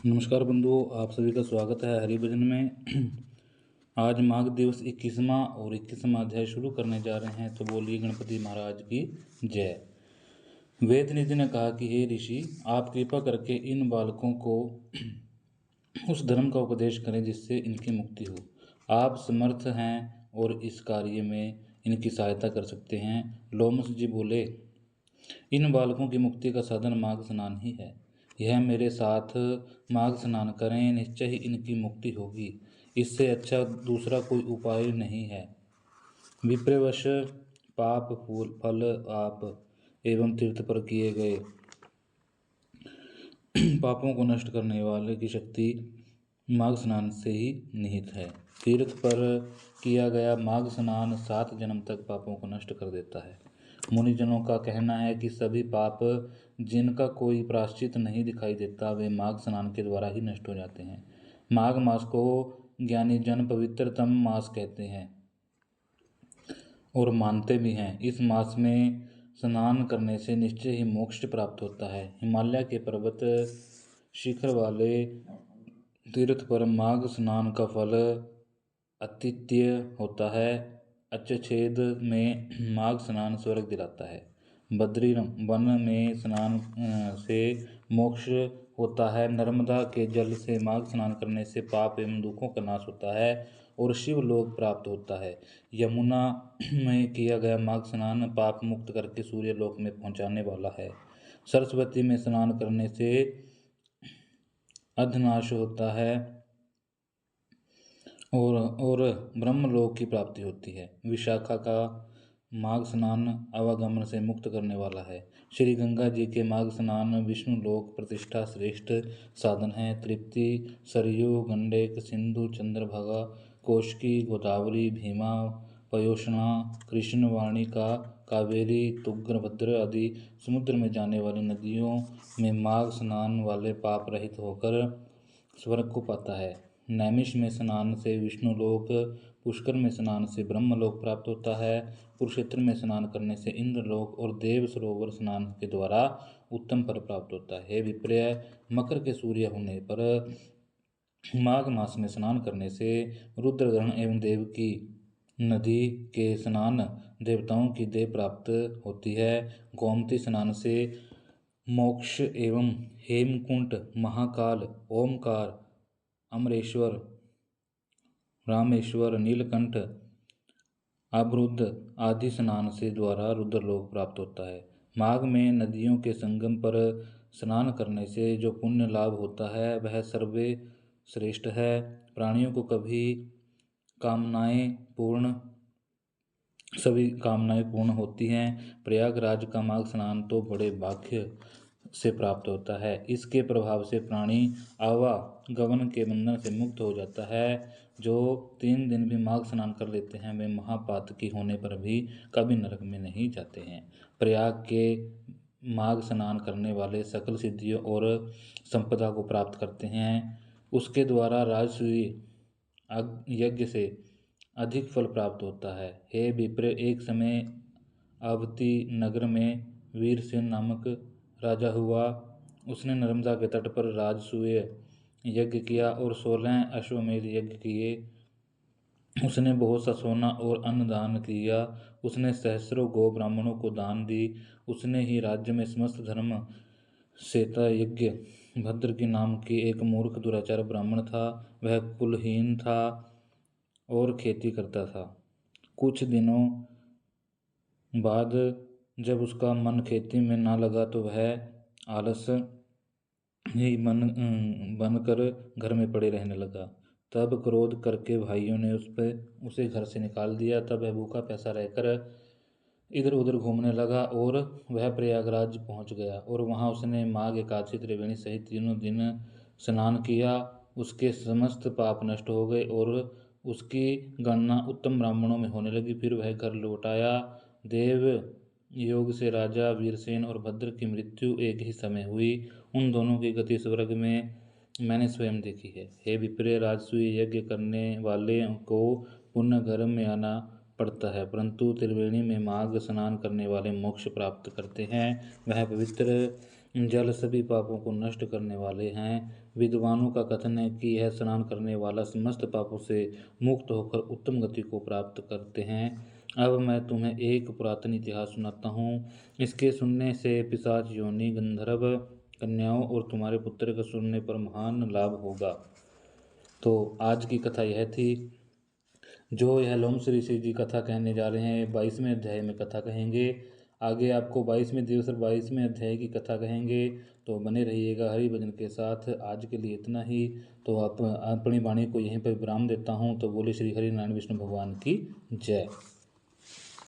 नमस्कार बंधुओं, आप सभी का स्वागत है हरिभजन में। आज माघ दिवस 21वां और 21वां अध्याय शुरू करने जा रहे हैं, तो बोलिए गणपति महाराज की जय। वेद निधि ने कहा कि हे ऋषि, आप कृपा करके इन बालकों को उस धर्म का उपदेश करें जिससे इनकी मुक्ति हो। आप समर्थ हैं और इस कार्य में इनकी सहायता कर सकते हैं। लोमस जी बोले, इन बालकों की मुक्ति का साधन माघ स्नान ही है। यह मेरे साथ माघ स्नान करें, निश्चय ही इनकी मुक्ति होगी। इससे अच्छा दूसरा कोई उपाय नहीं है। विप्रवश पाप फल आप एवं तीर्थ पर किए गए पापों को नष्ट करने वाले की शक्ति माघ स्नान से ही निहित है। तीर्थ पर किया गया माघ स्नान 7 जन्म तक पापों को नष्ट कर देता है। मुनिजनों का कहना है कि सभी पाप जिनका कोई प्रायश्चित नहीं दिखाई देता, वे माघ स्नान के द्वारा ही नष्ट हो जाते हैं। माघ मास को ज्ञानी जन पवित्रतम मास कहते हैं और मानते भी हैं। इस मास में स्नान करने से निश्चय ही मोक्ष प्राप्त होता है। हिमालय के पर्वत शिखर वाले तीर्थ पर माघ स्नान का फल अतिथ्य होता है। अच्छेद में माघ स्नान स्वर्ग दिलाता है। बद्री वन में स्नान से मोक्ष होता है। नर्मदा के जल से माघ स्नान करने से पाप एवं दुखों का नाश होता है और शिव लोक प्राप्त होता है। यमुना में किया गया माघ स्नान पाप मुक्त करके सूर्य लोक में पहुंचाने वाला है। सरस्वती में स्नान करने से अधनाश होता है और ब्रह्मलोक की प्राप्ति होती है। विशाखा का माघ स्नान आवागमन से मुक्त करने वाला है। श्री गंगा जी के माघ स्नान विष्णु लोक प्रतिष्ठा श्रेष्ठ साधन है। तृप्ति, सरयू, गंडक, सिंधु, चंद्रभागा, कोशकी, गोदावरी, भीमा, पयोष्णा, कृष्णवाणी का, कावेरी, तुंगभद्र आदि समुद्र में जाने वाली नदियों में माघ स्नान वाले पाप रहित होकर स्वर्ग को पाता है। नैमिष में स्नान से विष्णु लोक, पुष्कर में स्नान से ब्रह्मलोक प्राप्त होता है। कुरुक्षेत्र में स्नान करने से इंद्रलोक और देव सरोवर स्नान के द्वारा उत्तम फल प्राप्त होता है। विप्रय, मकर के सूर्य होने पर माघ मास में स्नान करने से रुद्रग्रहण एवं देव की नदी के स्नान देवताओं की देह प्राप्त होती है। गोमती स्नान से मोक्ष एवं हेमकुंट, महाकाल, ओमकार, अमरेश्वर, रामेश्वर, नीलकंठ, अवरुद्ध आदि स्नान से द्वारा रुद्रलोक प्राप्त होता है। माघ में नदियों के संगम पर स्नान करने से जो पुण्य लाभ होता है वह सर्वे श्रेष्ठ है। प्राणियों को सभी कामनाएं पूर्ण होती हैं। प्रयागराज का माघ स्नान तो बड़े भाग्य से प्राप्त होता है। इसके प्रभाव से प्राणी आवागमन के बंधन से मुक्त हो जाता है। जो 3 दिन भी माघ स्नान कर लेते हैं वे महापातकी होने पर भी कभी नरक में नहीं जाते हैं। प्रयाग के माघ स्नान करने वाले सकल सिद्धियों और संपदा को प्राप्त करते हैं। उसके द्वारा राजसूय यज्ञ से अधिक फल प्राप्त होता है। हे विप्र, एक समय अवती नगर में वीरसेन नामक राजा हुआ। उसने नर्मदा के तट पर राजसूय यज्ञ किया और 16 अश्वमेध यज्ञ किए। उसने बहुत सा सोना और अन्न दान किया। उसने सहस्रों गो ब्राह्मणों को दान दी। उसने ही राज्य में समस्त धर्म सेता यज्ञ भद्र के नाम के एक मूर्ख दुराचार ब्राह्मण था। वह कुलहीन था और खेती करता था। कुछ दिनों बाद जब उसका मन खेती में ना लगा तो वह आलस ही बनकर घर में पड़े रहने लगा। तब क्रोध करके भाइयों ने उसे घर से निकाल दिया। तब वह भूखा प्यासा रहकर इधर उधर घूमने लगा और वह प्रयागराज पहुंच गया और वहां उसने माघ एकादशी त्रिवेणी सहित 3 दिन स्नान किया। उसके समस्त पाप नष्ट हो गए और उसकी गणना उत्तम ब्राह्मणों में होने लगी। फिर वह घर लौट आया। देव योग से राजा वीरसेन और भद्र की मृत्यु एक ही समय हुई। उन दोनों की गति स्वर्ग में मैंने स्वयं देखी है। हे विप्र, राजसूय यज्ञ करने वाले को पुण्य घर में आना पड़ता है, परंतु त्रिवेणी में माघ स्नान करने वाले मोक्ष प्राप्त करते हैं। वह पवित्र जल सभी पापों को नष्ट करने वाले हैं। विद्वानों का कथन है कि यह स्नान करने वाला समस्त पापों से मुक्त होकर उत्तम गति को प्राप्त करते हैं। अब मैं तुम्हें एक पुरातन इतिहास सुनाता हूँ। इसके सुनने से पिशाच योनि, गंधर्व कन्याओं और तुम्हारे पुत्र के सुनने पर महान लाभ होगा। तो आज की कथा यह थी। जो यह लोमश ऋषि जी कथा कहने जा रहे हैं, 22वें अध्याय में कथा कहेंगे। आगे आपको 22वें दिवस और 22वें अध्याय की कथा कहेंगे, तो बने रहिएगा हरि भजन के साथ। आज के लिए इतना ही। तो आप अपनी वाणी को यहीं पर विराम देता हूँ। तो बोले श्री हरि नारायण विष्णु भगवान की जय।